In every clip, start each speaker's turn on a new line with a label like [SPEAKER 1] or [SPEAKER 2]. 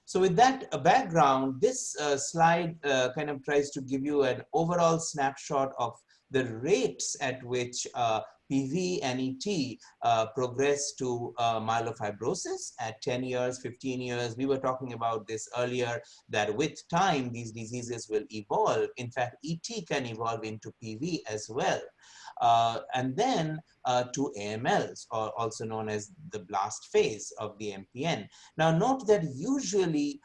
[SPEAKER 1] So with that background, this slide kind of tries to give you an overall snapshot of the rates at which PV and ET progress to myelofibrosis at 10 years, 15 years. We were talking about this earlier, that with time, these diseases will evolve. In fact, ET can evolve into PV as well. And then to AMLs, or also known as the blast phase of the MPN. Now note that usually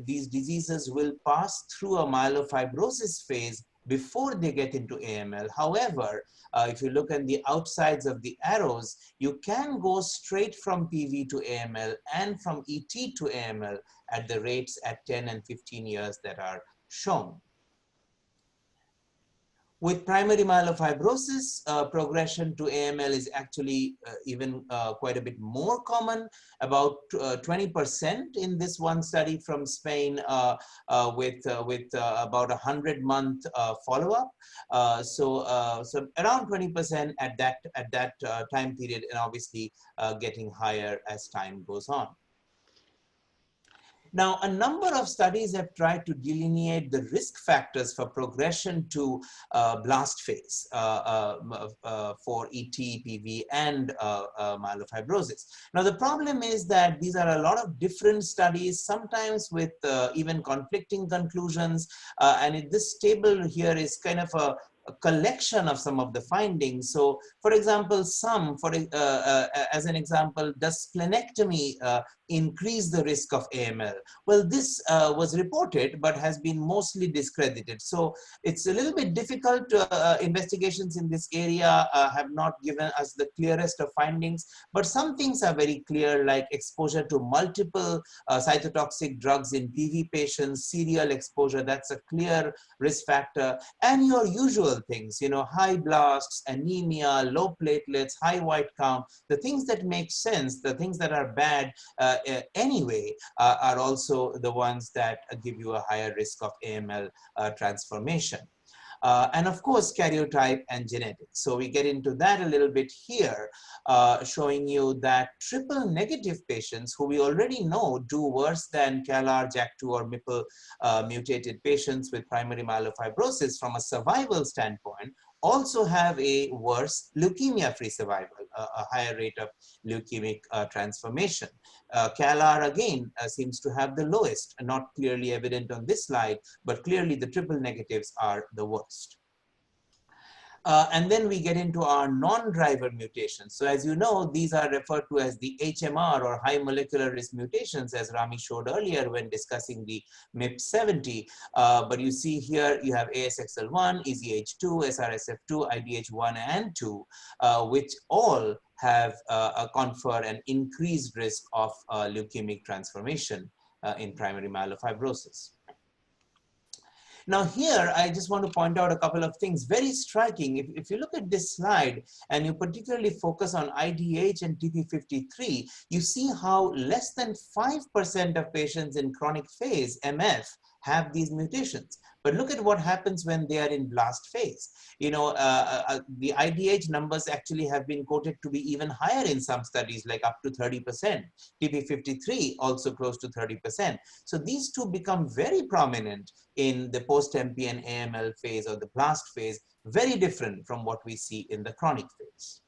[SPEAKER 1] these diseases will pass through a myelofibrosis phase before they get into AML. However, if you look at the outsides of the arrows, you can go straight from PV to AML and from ET to AML at the rates at 10 and 15 years that are shown. With primary myelofibrosis, progression to AML is actually even quite a bit more common, about 20% in this one study from Spain with about 100-month follow-up. So around 20% at that time period, and obviously getting higher as time goes on. Now, a number of studies have tried to delineate the risk factors for progression to blast phase for ET, PV, and myelofibrosis. Now, the problem is that these are a lot of different studies, sometimes with even conflicting conclusions. And this table here is kind of a collection of some of the findings. So, for example, as an example, does splenectomy increase the risk of AML? Well, this was reported, but has been mostly discredited. So it's a little bit difficult. Investigations in this area have not given us the clearest of findings, but some things are very clear, like exposure to multiple cytotoxic drugs in PV patients, serial exposure, that's a clear risk factor, and your usual things, high blasts, anemia, low platelets, high white count, the things that make sense, the things that are bad anyway, are also the ones that give you a higher risk of AML transformation. And of course, karyotype and genetics. So we get into that a little bit here, showing you that triple negative patients who we already know do worse than CALR, JAK2, or MPL mutated patients with primary myelofibrosis from a survival standpoint also have a worse leukemia-free survival, a higher rate of leukemic transformation. CALR again seems to have the lowest, not clearly evident on this slide, but clearly the triple negatives are the worst. And then we get into our non-driver mutations. So as you know, these are referred to as the HMR, or high molecular risk mutations, as Rami showed earlier when discussing the MIP70. But you see here, you have ASXL1, EZH2, SRSF2, IDH1 and 2, which all have confer an increased risk of leukemic transformation in primary myelofibrosis. Now here, I just want to point out a couple of things very striking. If you look at this slide and you particularly focus on IDH and TP53, you see how less than 5% of patients in chronic phase, MF, have these mutations. But look at what happens when they are in blast phase. The IDH numbers actually have been quoted to be even higher in some studies, like up to 30%. TP53 also close to 30%. So these two become very prominent in the post-MPN AML phase or the blast phase, very different from what we see in the chronic phase.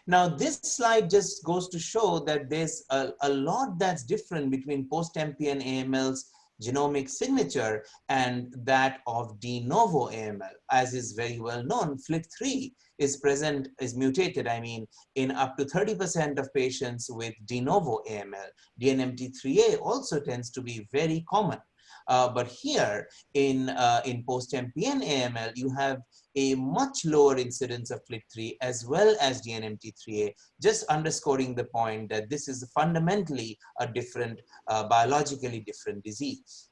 [SPEAKER 1] Now, this slide just goes to show that there's a lot that's different between post-MPN AML's genomic signature and that of de novo AML. As is very well known, FLT3 is mutated, in up to 30% of patients with de novo AML. DNMT3A also tends to be very common. But here in post-MPN AML, you have a much lower incidence of FLT3 as well as DNMT3A, just underscoring the point that this is fundamentally a different, biologically different disease.